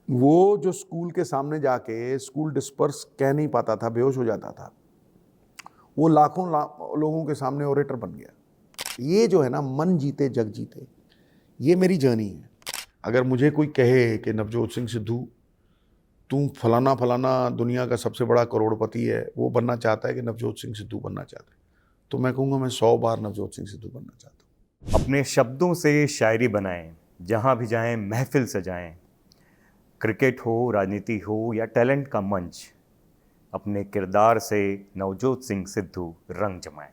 वो जो स्कूल के सामने जाके स्कूल डिस्पर्स कह नहीं पाता था, बेहोश हो जाता था, वो लाखों लोगों के सामने ओरेटर बन गया। ये जो है ना, मन जीते जग जीते, ये मेरी जर्नी है। अगर मुझे कोई कहे कि नवजोत सिंह सिद्धू तू फलाना फलाना दुनिया का सबसे बड़ा करोड़पति है, वो बनना चाहता है कि नवजोत सिंह सिद्धू बनना चाहता है, तो मैं कहूँगा मैं 100 बार नवजोत सिंह सिद्धू बनना चाहता हूँ। अपने शब्दों से शायरी बनाएं, जहां भी जाएं महफिल सजाएं। क्रिकेट हो, राजनीति हो या टैलेंट का मंच, अपने किरदार से नवजोत सिंह सिद्धू रंग जमाएं।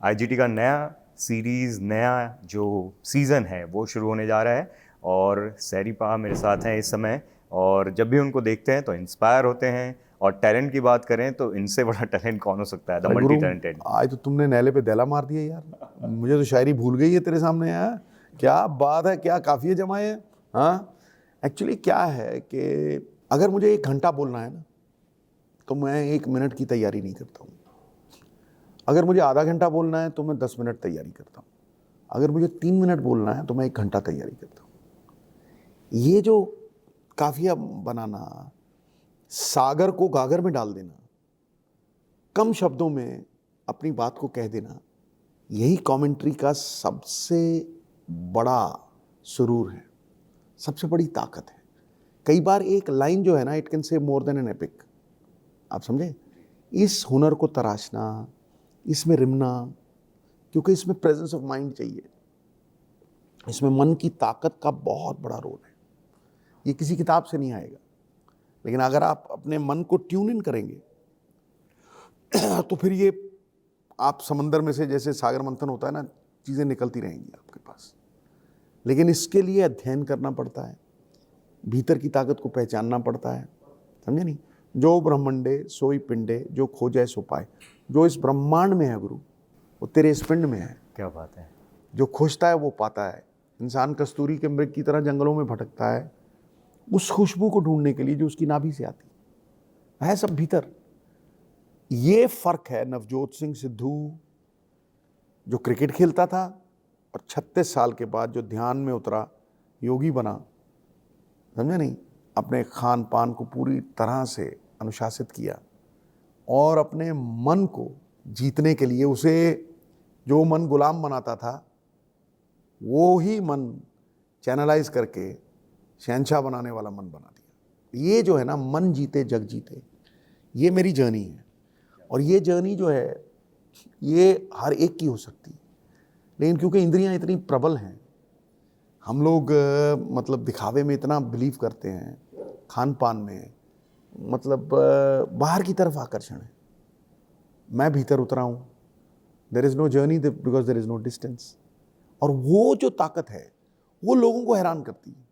आईजीटी का नया सीरीज़, नया जो सीज़न है वो शुरू होने जा रहा है और सैरीपा मेरे साथ हैं इस समय। और जब भी उनको देखते हैं तो इंस्पायर होते हैं। और टैलेंट की बात करें तो इनसे बड़ा टैलेंट कौन हो सकता है, द अरे मल्टी गुरु, टैलेंटेड। आज तो तुमने नैले पे दैला मार दिया यार। मुझे तो शायरी भूल गई है तेरे सामने यार। क्या बात है, क्या काफिये जमाए हैं। हाँ, एक्चुअली क्या है कि अगर मुझे 1 घंटा बोलना है ना, तो मैं 1 मिनट की तैयारी नहीं करता हूँ। अगर मुझे आधा घंटा बोलना है तो मैं 10 मिनट तैयारी करता हूँ। अगर मुझे 3 मिनट बोलना है तो मैं 1 घंटा तैयारी करता हूँ। ये जो काफिया बनाना, सागर को गागर में डाल देना, कम शब्दों में अपनी बात को कह देना, यही कमेंट्री का सबसे बड़ा सुरूर है, सबसे बड़ी ताकत है। कई बार एक लाइन जो है ना, it can say more than an epic. आप समझे? इस हुनर को तराशना, इसमें रिमना, क्योंकि इसमें प्रेजेंस ऑफ माइंड चाहिए, इसमें मन की ताकत का बहुत बड़ा रोल है। ये किसी किताब से नहीं आएगा, लेकिन अगर आप अपने मन को ट्यून इन करेंगे तो फिर ये आप समंदर में से जैसे सागर मंथन होता है ना, चीज़ें निकलती रहेंगी आपके पास। लेकिन इसके लिए अध्ययन करना पड़ता है, भीतर की ताकत को पहचानना पड़ता है। समझे नहीं? जो ब्रह्मंडे सोई पिंडे, जो खोजे सो पाए। जो इस ब्रह्मांड में है गुरु, वो तेरे इस पिंड में है। क्या बात है। जो खोजता है वो पाता है। इंसान कस्तूरी के मृग की तरह जंगलों में भटकता है, उस खुशबू को ढूंढने के लिए जो उसकी नाभि से आती है सब भीतर। ये फर्क है नवजोत सिंह सिद्धू जो क्रिकेट खेलता था और 36 साल के बाद जो ध्यान में उतरा, योगी बना। समझे नहीं? अपने खान पान को पूरी तरह से अनुशासित किया और अपने मन को जीतने के लिए, उसे जो मन गुलाम बनाता था वो ही मन चैनलाइज करके शहंशाह बनाने वाला मन बना दिया। ये जो है ना, मन जीते जग जीते, ये मेरी जर्नी है। और ये जर्नी जो है, ये हर एक की हो सकती है, लेकिन क्योंकि इंद्रियां इतनी प्रबल हैं, हम लोग मतलब दिखावे में इतना बिलीव करते हैं, खान पान में, मतलब बाहर की तरफ आकर्षण है। मैं भीतर उतरा हूँ। There is no journey because there is no distance. और वो जो ताकत है वो लोगों को हैरान करती है,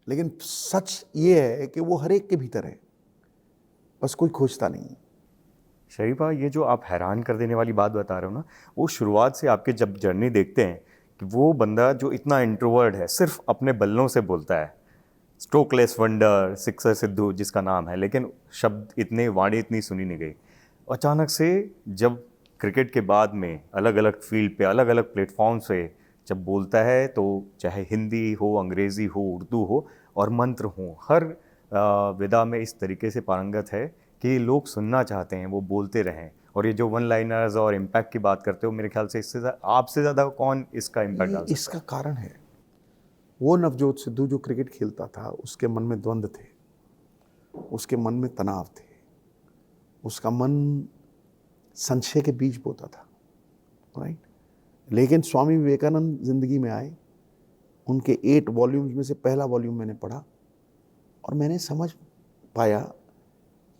लेकिन सच ये है कि वो हर एक के भीतर है, बस कोई खोजता नहीं है। शरीफा, ये जो आप हैरान कर देने वाली बात बता रहे हो ना, वो शुरुआत से आपके जब जर्नी देखते हैं कि वो बंदा जो इतना इंट्रोवर्ट है, सिर्फ अपने बल्लों से बोलता है, स्ट्रोकलेस वंडर, सिक्सर सिद्धू जिसका नाम है, लेकिन शब्द इतने, वाणी इतनी सुनी नहीं गई। अचानक से जब क्रिकेट के बाद में अलग अलग फील्ड पे, अलग अलग प्लेटफॉर्म पे जब बोलता है, तो चाहे हिंदी हो, अंग्रेज़ी हो, उर्दू हो और मंत्र हो, हर विधा में इस तरीके से पारंगत है कि लोग सुनना चाहते हैं, वो बोलते रहें। और ये जो वन लाइनर्स और इम्पैक्ट की बात करते हो, मेरे ख्याल से इससे आपसे ज़्यादा कौन इसका इम्पैक्ट ये डाल सकता इसका कारण है, वो नवजोत सिद्धू जो क्रिकेट खेलता था, उसके मन में द्वंद्व थे, उसके मन में तनाव थे, उसका मन संशय के बीज बोता था, राइट। लेकिन स्वामी विवेकानंद जिंदगी में आए, उनके 8 वॉल्यूम्स में से पहला वॉल्यूम मैंने पढ़ा और मैंने समझ पाया,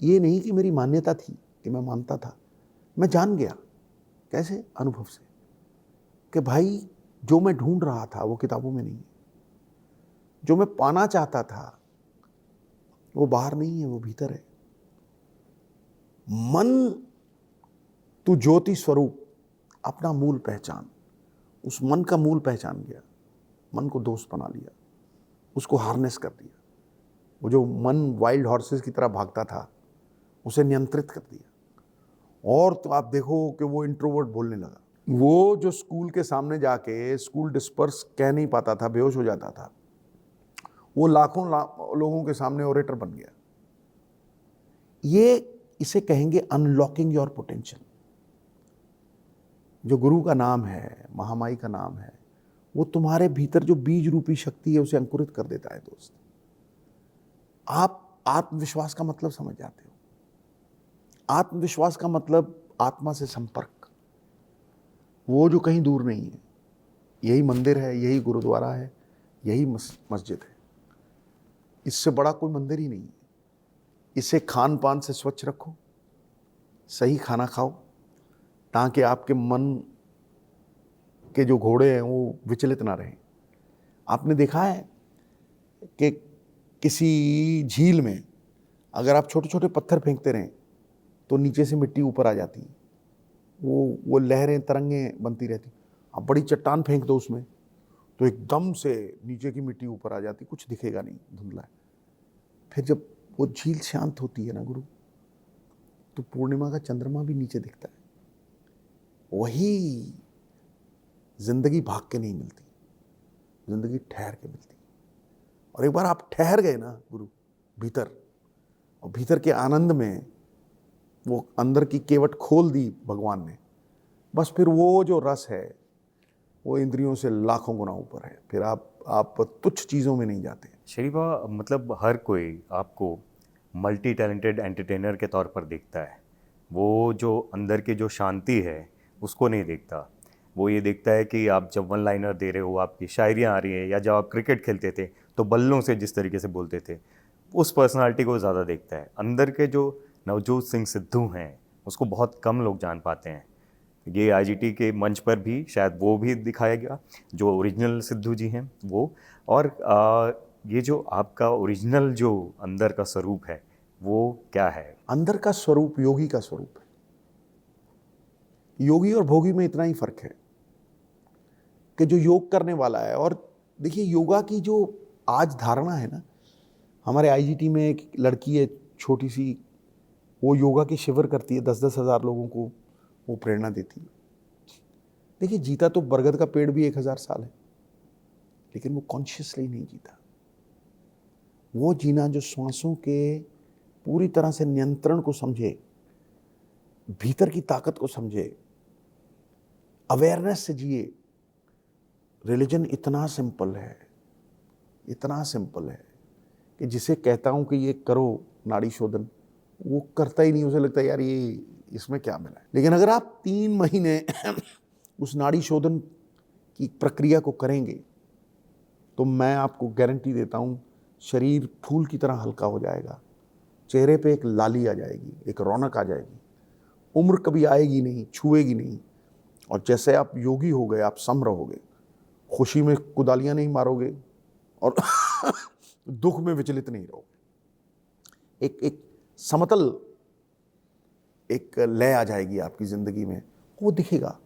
ये नहीं कि मेरी मान्यता थी कि मैं मानता था, मैं जान गया। कैसे? अनुभव से, कि भाई जो मैं ढूंढ रहा था वो किताबों में नहीं है, जो मैं पाना चाहता था वो बाहर नहीं है, वो भीतर है। मन तू ज्योति स्वरूप, अपना मूल पहचान। उस मन का मूल पहचान गया, मन को दोस्त बना लिया, उसको हार्नेस कर दिया। वो जो मन वाइल्ड हॉर्सेस की तरह भागता था, उसे नियंत्रित कर दिया। और तो आप देखो कि वो इंट्रोवर्ट बोलने लगा। वो जो स्कूल के सामने जाके स्कूल डिस्पर्स कह नहीं पाता था, बेहोश हो जाता था, वो लाखों लोगों के सामने ओरेटर बन गया। ये इसे कहेंगे अनलॉकिंग योर पोटेंशियल। जो गुरु का नाम है, महामाई का नाम है, वो तुम्हारे भीतर जो बीज रूपी शक्ति है उसे अंकुरित कर देता है दोस्त। आप आत्मविश्वास का मतलब समझ जाते हो। आत्मविश्वास का मतलब आत्मा से संपर्क, वो जो कहीं दूर नहीं है। यही मंदिर है, यही गुरुद्वारा है, यही मस्जिद है। इससे बड़ा कोई मंदिर ही नहीं है। इसे खान पान से स्वच्छ रखो, सही खाना खाओ, ताकि आपके मन के जो घोड़े हैं वो विचलित ना रहें। आपने देखा है कि किसी झील में अगर आप छोटे छोटे पत्थर फेंकते रहें तो नीचे से मिट्टी ऊपर आ जाती है, वो लहरें तरंगें बनती रहती। आप बड़ी चट्टान फेंक दो उसमें तो एकदम से नीचे की मिट्टी ऊपर आ जाती, कुछ दिखेगा नहीं, धुंधला है। फिर जब वो झील शांत होती है ना गुरु, तो पूर्णिमा का चंद्रमा भी नीचे दिखता है। वही जिंदगी भाग के नहीं मिलती, जिंदगी ठहर के मिलती। और एक बार आप ठहर गए ना गुरु भीतर, और भीतर के आनंद में वो अंदर की केवट खोल दी भगवान ने, बस फिर वो जो रस है वो इंद्रियों से लाखों गुना ऊपर है। फिर आप तुच्छ चीज़ों में नहीं जाते। शरीफा, मतलब हर कोई आपको मल्टी टैलेंटेड एंटरटेनर के तौर पर देखता है। वो जो अंदर की जो शांति है उसको नहीं देखता। वो ये देखता है कि आप जब वन लाइनर दे रहे हो, आपकी शायरियाँ आ रही हैं, या जब आप क्रिकेट खेलते थे तो बल्लों से जिस तरीके से बोलते थे, उस पर्सनालिटी को ज़्यादा देखता है। अंदर के जो नवजोत सिंह सिद्धू हैं उसको बहुत कम लोग जान पाते हैं। ये आईजीटी के मंच पर भी शायद वो भी दिखाया गया, जो ओरिजिनल सिद्धू जी हैं वो। और ये जो आपका ओरिजिनल जो अंदर का स्वरूप है वो क्या है? अंदर का स्वरूप योगी का स्वरूप है। योगी और भोगी में इतना ही फर्क है कि जो योग करने वाला है, और देखिए योगा की जो आज धारणा है ना, हमारे आईजीटी में एक लड़की है छोटी सी, वो योगा के शिविर करती है, 10-10 हज़ार लोगों को वो प्रेरणा देती है। देखिए जीता तो बरगद का पेड़ भी 1000 साल है, लेकिन वो कॉन्शियसली नहीं जीता। वो जीना जो श्वासों के पूरी तरह से नियंत्रण को समझे, भीतर की ताकत को समझे, अवेयरनेस से जिए। रिलीजन इतना सिंपल है, इतना सिंपल है कि जिसे कहता हूं कि ये करो नाड़ी शोधन, वो करता ही नहीं। उसे लगता है यार ये इसमें क्या मिला है। लेकिन अगर आप 3 महीने उस नाड़ी शोधन की प्रक्रिया को करेंगे तो मैं आपको गारंटी देता हूं शरीर फूल की तरह हल्का हो जाएगा, चेहरे पे एक लाली आ जाएगी, एक रौनक आ जाएगी, उम्र कभी आएगी नहीं, छुएगी नहीं। और जैसे आप योगी हो गए, आप सम रहोगे, खुशी में कुदालियां नहीं मारोगे और दुख में विचलित नहीं रहोगे। एक समतल एक लय आ जाएगी आपकी जिंदगी में, वो दिखेगा।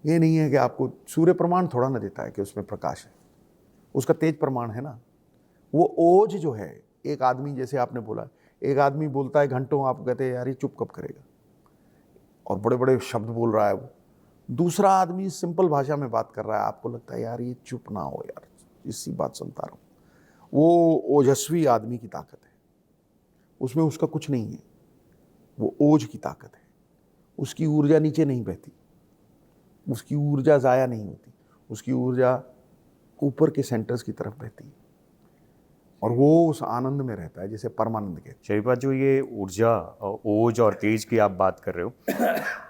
ये नहीं है कि आपको सूर्य प्रमाण थोड़ा ना देता है कि उसमें प्रकाश है, उसका तेज प्रमाण है ना। वो ओज जो है, एक आदमी, जैसे आपने बोला, एक आदमी बोलता है घंटों, आप कहते हैं यार ये चुप कब करेगा, और बड़े बड़े शब्द बोल रहा है वो। दूसरा आदमी सिंपल भाषा में बात कर रहा है, आपको लगता है यार ये चुप ना हो यार, इसी बात सुनता रहो। वो ओजस्वी आदमी की ताकत है, उसमें उसका कुछ नहीं है, वो ओज की ताकत है। उसकी ऊर्जा नीचे नहीं बहती, उसकी ऊर्जा ज़ाया नहीं होती, उसकी ऊर्जा ऊपर के सेंटर्स की तरफ बहती है, और वो उस आनंद में रहता है जिसे परमानंद कहते हैं। शरीफा, जो ये ऊर्जा, ओज और तेज की आप बात कर रहे हो,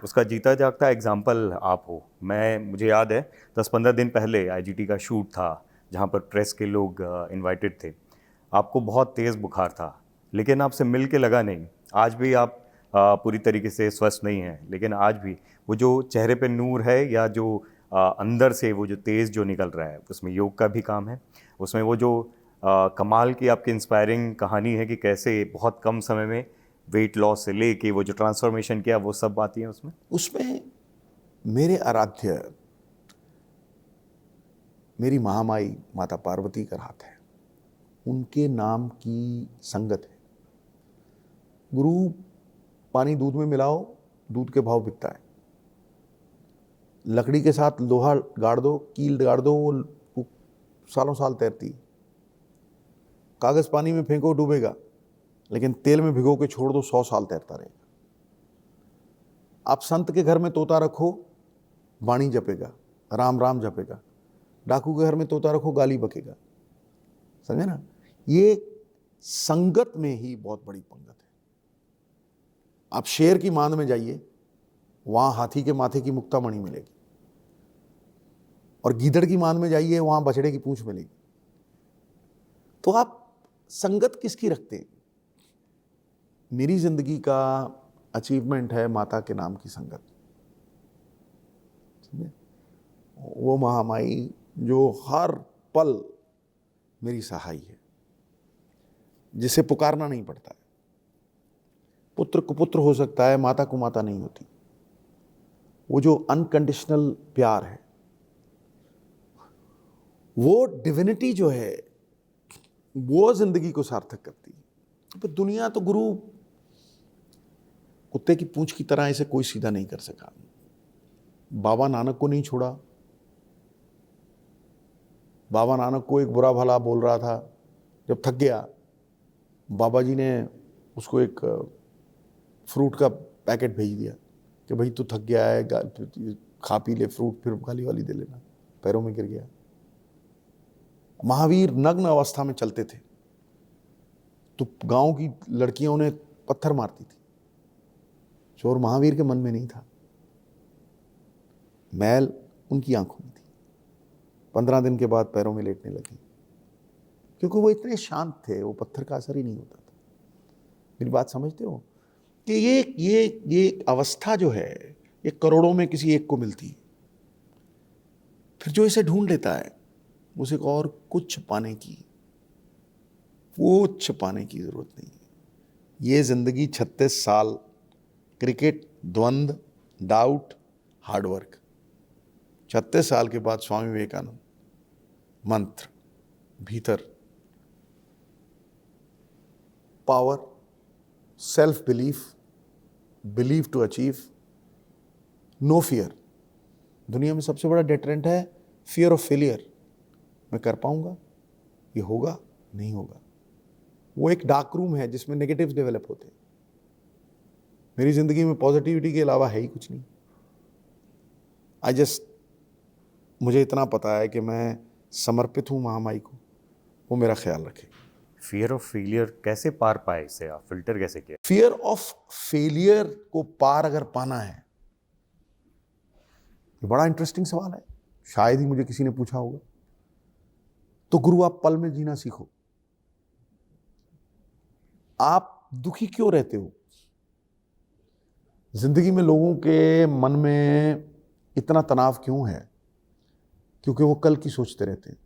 उसका जीता जागता एग्जाम्पल आप हो। मुझे याद है 10-15 दिन पहले आईजीटी का शूट था जहाँ पर प्रेस के लोग इनवाइटेड थे। आपको बहुत तेज़ बुखार था, लेकिन आपसे मिल के लगा नहीं। आज भी आप पूरी तरीके से स्वस्थ नहीं हैं, लेकिन आज भी वो जो चेहरे पे नूर है, या जो अंदर से वो जो तेज़ जो निकल रहा है, उसमें योग का भी काम है। उसमें वो जो कमाल की आपकी इंस्पायरिंग कहानी है कि कैसे बहुत कम समय में वेट लॉस से लेके वो जो ट्रांसफॉर्मेशन किया, वो सब बातें हैं उसमें। उसमें मेरे आराध्य, मेरी महामाई माता पार्वती का हाथ है, उनके नाम की संगत है। गुरु, पानी दूध में मिलाओ, दूध के भाव बिकता है। लकड़ी के साथ लोहा गाड़ दो, कील गाड़ दो, वो सालों साल तैरती। कागज पानी में फेंको डूबेगा, लेकिन तेल में भिगो के छोड़ दो 100 साल तैरता रहेगा। आप संत के घर में तोता रखो, वाणी जपेगा, राम राम जपेगा। डाकू के घर में तोता रखो, गाली बकेगा। समझे ना? ये संगत में ही बहुत बड़ी पंगत है। आप शेर की मांद में जाइए, वहां हाथी के माथे की मुक्तामणि मिलेगी, और गीदड़ की मांद में जाइए, वहां बछड़े की पूंछ मिलेगी। तो आप संगत किसकी रखते हैं? मेरी जिंदगी का अचीवमेंट है माता के नाम की संगत। वो महामाई जो हर पल मेरी सहाय है, जिसे पुकारना नहीं पड़ता है। पुत्र को पुत्र हो सकता है, माता को माता नहीं होती। वो जो अनकंडीशनल प्यार है, वो डिविनिटी जो है, वो जिंदगी को सार्थक करती है। तो दुनिया तो गुरु कुत्ते की पूंछ की तरह इसे कोई सीधा नहीं कर सका। बाबा नानक को नहीं छोड़ा। बाबा नानक को एक बुरा भला बोल रहा था, जब थक गया बाबा जी ने उसको एक फ्रूट का पैकेट भेज दिया कि भाई तू थक गया है, खा पी ले फ्रूट, फिर गाली वाली दे लेना। पैरों में गिर गया। महावीर नग्न अवस्था में चलते थे तो गांव की लड़कियां उन्हें पत्थर मारती थी। चोर महावीर के मन में नहीं था, मैल उनकी आंखों में थी। 15 दिन के बाद पैरों में लेटने लगी, क्योंकि वो इतने शांत थे, वो पत्थर का असर ही नहीं होता था। मेरी बात समझते हो कि ये अवस्था जो है, ये करोड़ों में किसी एक को मिलती है। फिर जो इसे ढूंढ लेता है, उसे और कुछ पाने की, वो छुपाने की जरूरत नहीं है। ये जिंदगी 36 साल क्रिकेट, द्वंद्व, डाउट, हार्डवर्क। 36 साल के बाद स्वामी विवेकानंद मंत्र, भीतर power, self belief, believe to achieve, no fear. दुनिया में सबसे बड़ा डेटरेंट है फियर ऑफ फेलियर। मैं कर पाऊंगा, ये होगा, नहीं होगा। वो एक डार्क रूम है जिसमें नेगेटिव्स डेवलप होते हैं। मेरी जिंदगी में पॉजिटिविटी के अलावा है ही कुछ नहीं। मुझे इतना पता है कि मैं समर्पित हूं महामाई को, वो मेरा ख्याल रखे। फियर ऑफ फेलियर कैसे पार पाए, इसे आप फिल्टर कैसे किया? फियर ऑफ फेलियर को पार अगर पाना है, ये बड़ा इंटरेस्टिंग सवाल है, शायद ही मुझे किसी ने पूछा होगा। तो गुरु, आप पल में जीना सीखो। आप दुखी क्यों रहते हो? जिंदगी में लोगों के मन में इतना तनाव क्यों है? क्योंकि वो कल की सोचते रहते हैं।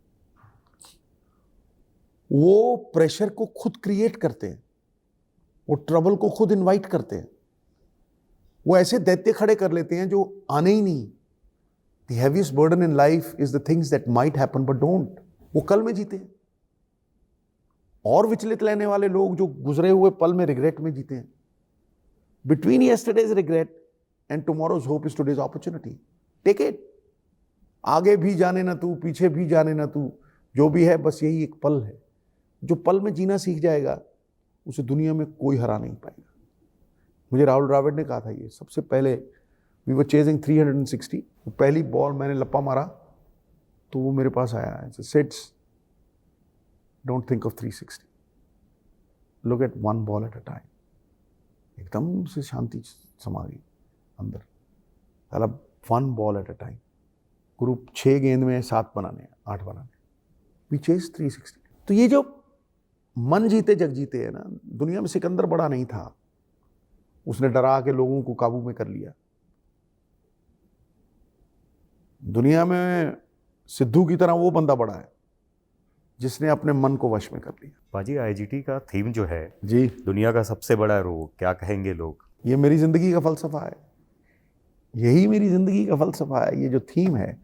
वो प्रेशर को खुद क्रिएट करते हैं, वो ट्रबल को खुद इनवाइट करते हैं, वो ऐसे दैत्य खड़े कर लेते हैं जो आने ही नहीं। The heaviest burden in life is the things that might happen but don't. वो कल में जीते हैं। और विचलित लेने वाले लोग जो गुजरे हुए पल में रिग्रेट में जीते हैं। Between yesterday's regret and tomorrow's hope is today's opportunity. Take it. आगे भी जाने ना तू, पीछे भी जाने ना तू, जो भी है बस यही एक पल है। जो पल में जीना सीख जाएगा, उसे दुनिया में कोई हरा नहीं पाएगा। मुझे राहुल द्रविड़ ने कहा था ये सबसे पहले। वी वर चेजिंग 360, पहली बॉल मैंने लप्पा मारा तो वो मेरे पास आया है, sets don't think of 360, look at one ball at a time. एकदम से शांति समा गई अंदर। मतलब 1 बॉल एट अ टाइम। गुरु 6 गेंद में 7 बनाने, 8 बनाने, वी चेज 360। तो ये जो मन जीते जग जीते है ना, दुनिया में सिकंदर बड़ा नहीं था, उसने डरा के लोगों को काबू में कर लिया। दुनिया में सिद्धू की तरह वो बंदा बड़ा है जिसने अपने मन को वश में कर लिया। पाजी, आईजीटी का थीम जो है जी, दुनिया का सबसे बड़ा रोग, क्या कहेंगे लोग? ये मेरी जिंदगी का फलसफा है। यही मेरी जिंदगी का फलसफा है। ये जो थीम है,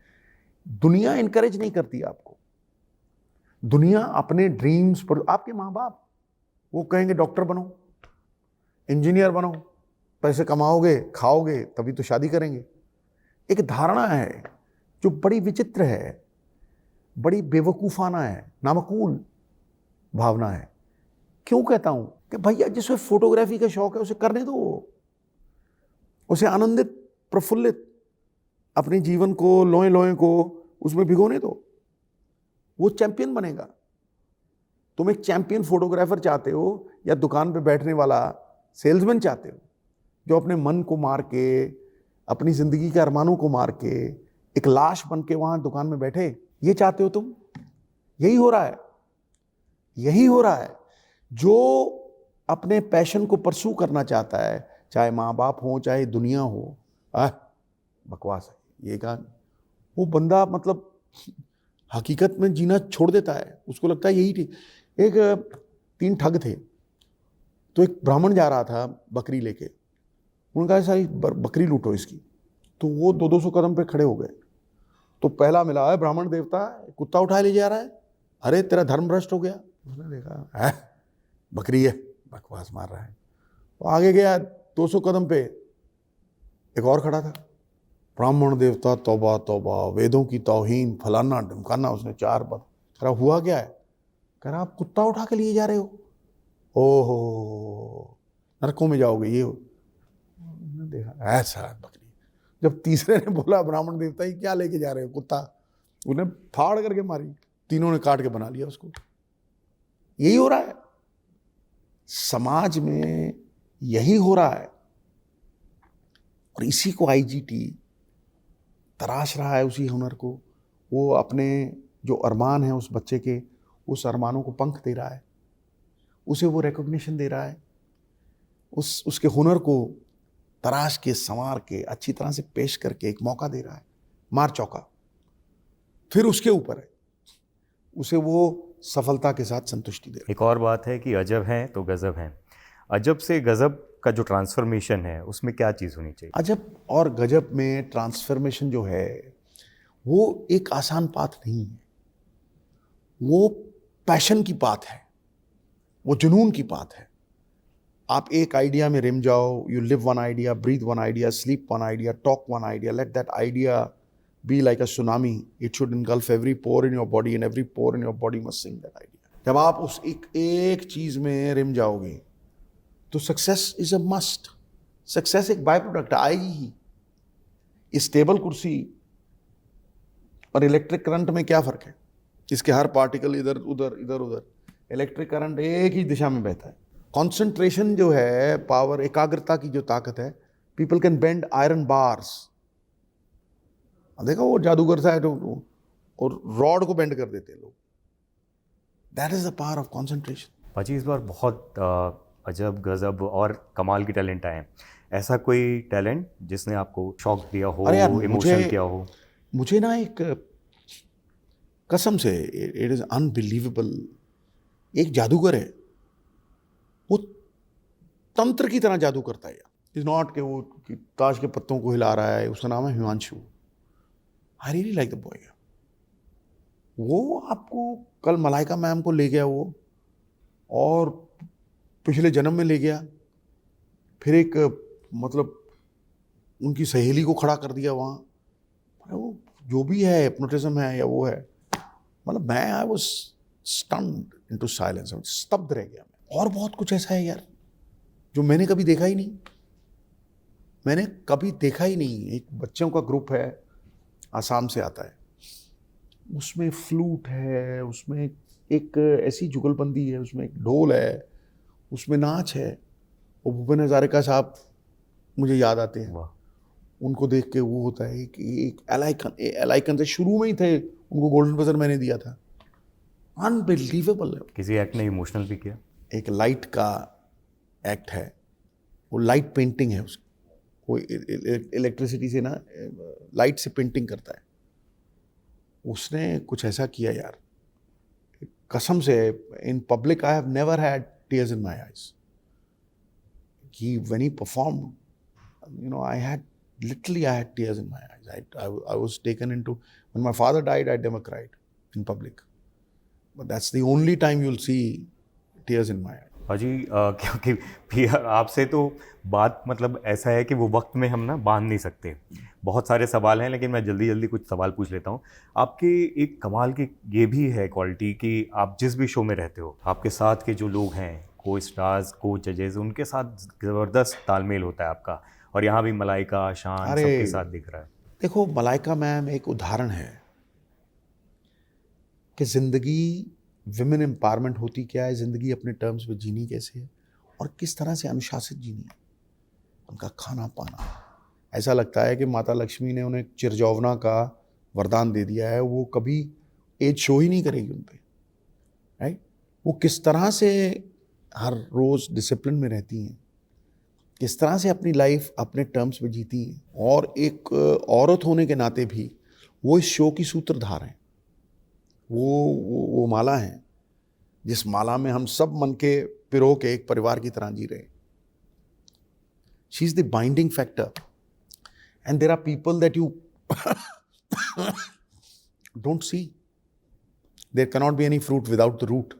दुनिया इनकरेज नहीं करती आपको। दुनिया अपने ड्रीम्स पर, आपके माँ बाप वो कहेंगे डॉक्टर बनो, इंजीनियर बनो, पैसे कमाओगे, खाओगे, तभी तो शादी करेंगे। एक धारणा है जो बड़ी विचित्र है, बड़ी बेवकूफाना है, नामकूल। भावना है। क्यों कहता हूं कि भैया जिसमें फोटोग्राफी का शौक है उसे करने दो, उसे आनंदित प्रफुल्लित अपने जीवन को, लोए लोए को उसमें भिगोने दो, वो चैंपियन बनेगा। तुम एक चैंपियन फोटोग्राफर चाहते हो या दुकान पे बैठने वाला सेल्समैन चाहते हो जो अपने मन को मार के, अपनी जिंदगी के अरमानों को मार के एक लाश बन के वहां दुकान में बैठे? ये चाहते हो तुम? यही हो रहा है, यही हो रहा है। जो अपने पैशन को परसू करना चाहता है, चाहे माँ बाप हो चाहे दुनिया हो, बकवास है ये कहानी। वो बंदा मतलब हकीकत में जीना छोड़ देता है, उसको लगता है यही ठीक। एक 3 ठग थे, तो एक ब्राह्मण जा रहा था बकरी लेके, उन्होंने कहा सारी बकरी लूटो इसकी। तो वो 200 कदम पे खड़े हो गए। तो पहला मिला, है ब्राह्मण देवता, कुत्ता उठा ले जा रहा है, अरे तेरा धर्म भ्रष्ट हो गया। उसने देखा है बकरी है, बकवास मार रहा है। वो आगे गया, 200 कदम पे एक और खड़ा था, ब्राह्मण देवता तौबा तौबा, वेदों की तौहीन, फलाना ढमकाना। उसने 4 बार कहा, हुआ क्या है? कह रहा आप कुत्ता उठा के लिए जा रहे हो, ओहो नरकों में जाओगे। ये देखा ऐसा बकरी। जब तीसरे ने बोला ब्राह्मण देवता ही क्या लेके जा रहे हो, कुत्ता, उन्हें फाड़ करके मारी, तीनों ने काट के बना लिया उसको। यही हो रहा है समाज में, यही हो रहा है। और इसी को आईजीटी तराश रहा है, उसी हुनर को। वो अपने जो अरमान है उस बच्चे के, उस अरमानों को पंख दे रहा है, उसे वो रिकॉग्निशन दे रहा है, उसके हुनर को तराश के, संवार के, अच्छी तरह से पेश करके एक मौका दे रहा है, मार चौका। फिर उसके ऊपर है, उसे वो सफलता के साथ संतुष्टि दे रहा है। एक और बात है कि अजब है तो गजब है। अजब से गजब का जो ट्रांसफॉर्मेशन है उसमें क्या चीज़ होनी चाहिए? अजब और गजब में ट्रांसफॉर्मेशन जो है वो एक आसान बात नहीं है, वो पैशन की बात है, वो जुनून की बात है। आप एक आइडिया में रिम जाओ, you live one idea, breathe one idea, sleep one idea, talk one idea, let that idea be like a tsunami. It should engulf every pore in your body and every pore in your body must sing that idea. जब आप उस एक चीज में rim जाओगे तो success is a must. Success एक by product आएगी ही। इस टेबल कुर्सी और इलेक्ट्रिक करंट में क्या फर्क है? इसके हर पार्टिकल इधर उधर इधर उधर, इलेक्ट्रिक करंट एक ही दिशा में बहता है। कॉन्सेंट्रेशन जो है, पावर, एकाग्रता की जो ताकत है, people can bend iron bars. देखा वो जादूगर था और रॉड को बेंड कर देते हैं लोग। That is the power of concentration. पाजी, इस बार बहुत अजब गजब और कमाल की टैलेंट आए हैं। ऐसा कोई टैलेंट जिसने आपको शॉक दिया हो, इमोशनल किया हो? मुझे ना एक कसम से, इट इज अनबिलीवेबल, एक जादूगर है, वो तंत्र की तरह जादू करता है। इज नॉट कि वो ताश के पत्तों को हिला रहा है। उसका नाम है Himanshu. I really like the boy. वो आपको कल मलाइका मैम को ले गया वो, और पिछले जन्म में ले गया, फिर एक मतलब उनकी सहेली को खड़ा कर दिया वहाँ। वो जो भी है, हिप्नोटिज्म है या वो है, मतलब मैं I was stunned into silence, स्तब्ध रह गया मैं। और बहुत कुछ ऐसा है यार जो मैंने कभी देखा ही नहीं, मैंने कभी देखा ही नहीं। एक बच्चों का ग्रुप है, आसाम से आता है, उसमें फ्लूट है, उसमें एक ऐसी जुगलबंदी है, उसमें एक ढोल है, उसमें नाच है। और भूपेन हजारिका साहब मुझे याद आते हैं। उनको देख के वो होता है कि एक एलाइकन से शुरू में ही थे, उनको गोल्डन बजर मैंने दिया था। अनबिलीवेबल है। किसी एक्ट ने इमोशनल भी किया? एक लाइट का एक्ट है, वो लाइट पेंटिंग है उसकी। वो इलेक्ट्रिसिटी से ना लाइट से पेंटिंग करता है। उसने कुछ ऐसा किया यार, कसम से, in public I have never had tears in my eyes. He when he performed, you know, I had tears in my eyes. I was taken into, when my father died, I never cried in public, but that's the only time you'll see tears in my eyes. अजी क्योंकि फिर आपसे तो बात मतलब ऐसा है कि वो वक्त में हम ना बांध नहीं सकते। बहुत सारे सवाल हैं लेकिन मैं जल्दी जल्दी कुछ सवाल पूछ लेता हूँ। आपके एक कमाल की ये भी है क्वालिटी कि आप जिस भी शो में रहते हो आपके साथ के जो लोग हैं, को स्टार्स, को जजेस, उनके साथ ज़बरदस्त तालमेल होता है आपका। और यहाँ भी मलाइका, शान अरे सबके साथ दिख रहा है। देखो, मलाइका मैम एक उदाहरण है कि ज़िंदगी, विमेन एम्पावरमेंट होती क्या है, ज़िंदगी अपने टर्म्स पे जीनी कैसे है और किस तरह से अनुशासित जीनी है। उनका खाना पाना, ऐसा लगता है कि माता लक्ष्मी ने उन्हें चिरजौवना का वरदान दे दिया है, वो कभी एज शो ही नहीं करेगी उन पे, राइट। वो किस तरह से हर रोज़ डिसिप्लिन में रहती हैं, किस तरह से अपनी लाइफ अपने टर्म्स में जीती हैं, और एक औरत होने के नाते भी वो इस शो की सूत्रधार हैं। वो माला है जिस माला में हम सब मन के पिरो के एक परिवार की तरह जी रहे हैं। She is the binding factor and there are people that you don't see. There cannot be any fruit without the root.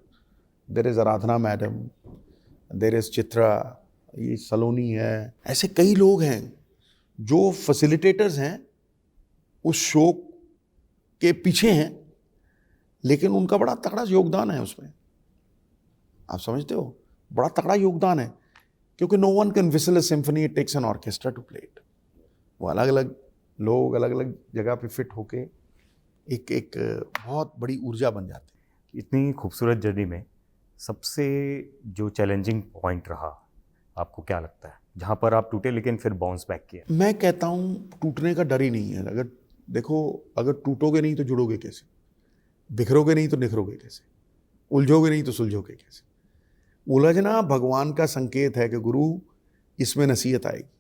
There is Aradhana madam, there is Chitra, ये सलोनी है, ऐसे कई लोग हैं जो फैसिलिटेटर्स हैं, उस शो के पीछे हैं, लेकिन उनका बड़ा तगड़ा योगदान है उसमें। आप समझते हो, बड़ा तगड़ा योगदान है, क्योंकि no one can whistle a symphony, it takes an orchestra to play it. वो अलग अलग लोग अलग अलग जगह पे फिट होके एक बहुत बड़ी ऊर्जा बन जाते हैं। इतनी खूबसूरत जर्नी में सबसे जो चैलेंजिंग पॉइंट रहा आपको क्या लगता है, जहाँ पर आप टूटे लेकिन फिर बाउंस बैक किए? मैं कहता हूँ टूटने का डर ही नहीं है। अगर देखो, अगर टूटोगे नहीं तो जुड़ोगे कैसे, बिखरोगे नहीं तो निखरोगे कैसे, उलझोगे नहीं तो सुलझोगे कैसे। उलझना भगवान का संकेत है कि गुरु इसमें नसीहत आएगी।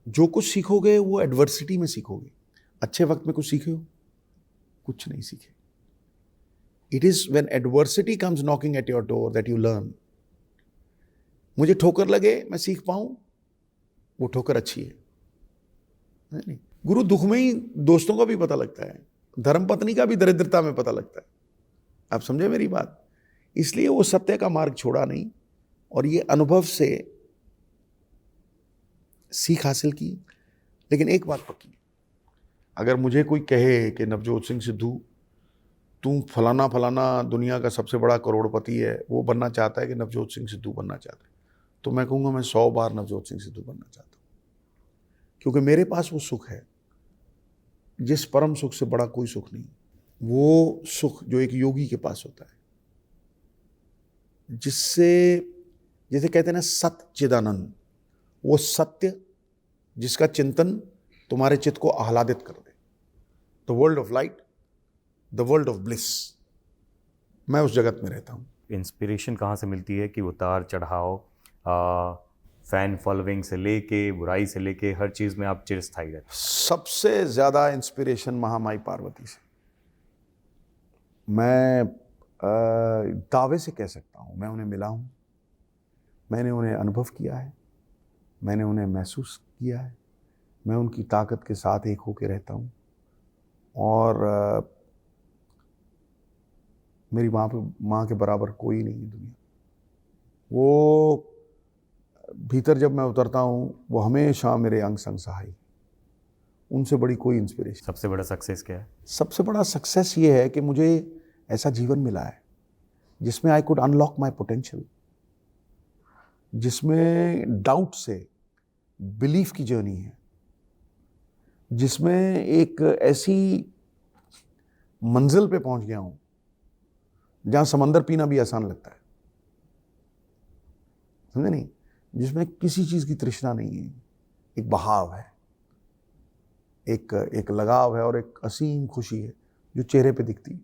जो कुछ सीखोगे वो एडवर्सिटी में सीखोगे। अच्छे वक्त में कुछ सीखे हो? कुछ नहीं सीखे। It is when adversity comes knocking at your door that you learn. मुझे ठोकर लगे, मैं सीख पाऊं, वो ठोकर अच्छी है नहीं? गुरु दुख में ही दोस्तों का भी पता लगता है, धर्मपत्नी का भी दरिद्रता में पता लगता है। आप समझे मेरी बात? इसलिए वो सत्य का मार्ग छोड़ा नहीं, और ये अनुभव से सीख हासिल की। लेकिन एक बात पक्की, अगर मुझे कोई कहे कि नवजोत सिंह सिद्धू तू फलाना फलाना दुनिया का सबसे बड़ा करोड़पति है, वो बनना चाहता है कि नवजोत सिंह सिद्धू बनना चाहता है, तो मैं कहूँगा मैं 100 बार नवजोत सिंह सिद्धू बनना चाहता हूँ। क्योंकि मेरे पास वो सुख है जिस परम सुख से बड़ा कोई सुख नहीं। वो सुख जो एक योगी के पास होता है, जिससे, जैसे कहते हैं ना, सच्चिदानंद, वो सत्य जिसका चिंतन तुम्हारे चित्त को आह्लादित कर दे। The world of light, the world of bliss. मैं उस जगत में रहता हूँ। इंस्पिरेशन कहाँ से मिलती है कि उतार चढ़ाव, फैन फॉलोइंग से लेके बुराई से लेके हर चीज़ में आप चिरस्थायी रहते? सबसे ज़्यादा इंस्पिरेशन महामाई पार्वती से। मैं दावे से कह सकता हूँ, मैं उन्हें मिला हूँ, मैंने उन्हें अनुभव किया है, मैंने उन्हें महसूस किया है। मैं उनकी ताकत के साथ एक होकर रहता हूँ, और मेरी माँ के बराबर कोई नहीं है दुनिया। वो भीतर जब मैं उतरता हूँ, वो हमेशा मेरे अंग संग सहाय। उनसे बड़ी कोई इंस्पिरेशन। सबसे बड़ा सक्सेस क्या है? सबसे बड़ा सक्सेस ये है कि मुझे ऐसा जीवन मिला है जिसमें I could unlock my potential, जिसमें डाउट से बिलीफ की जर्नी है, जिसमें एक ऐसी मंजिल पे पहुंच गया हूं जहां समंदर पीना भी आसान लगता है, समझे नहीं? जिसमें किसी चीज की तृष्णा नहीं है, एक बहाव है, एक लगाव है, और एक असीम खुशी है जो चेहरे पे दिखती है।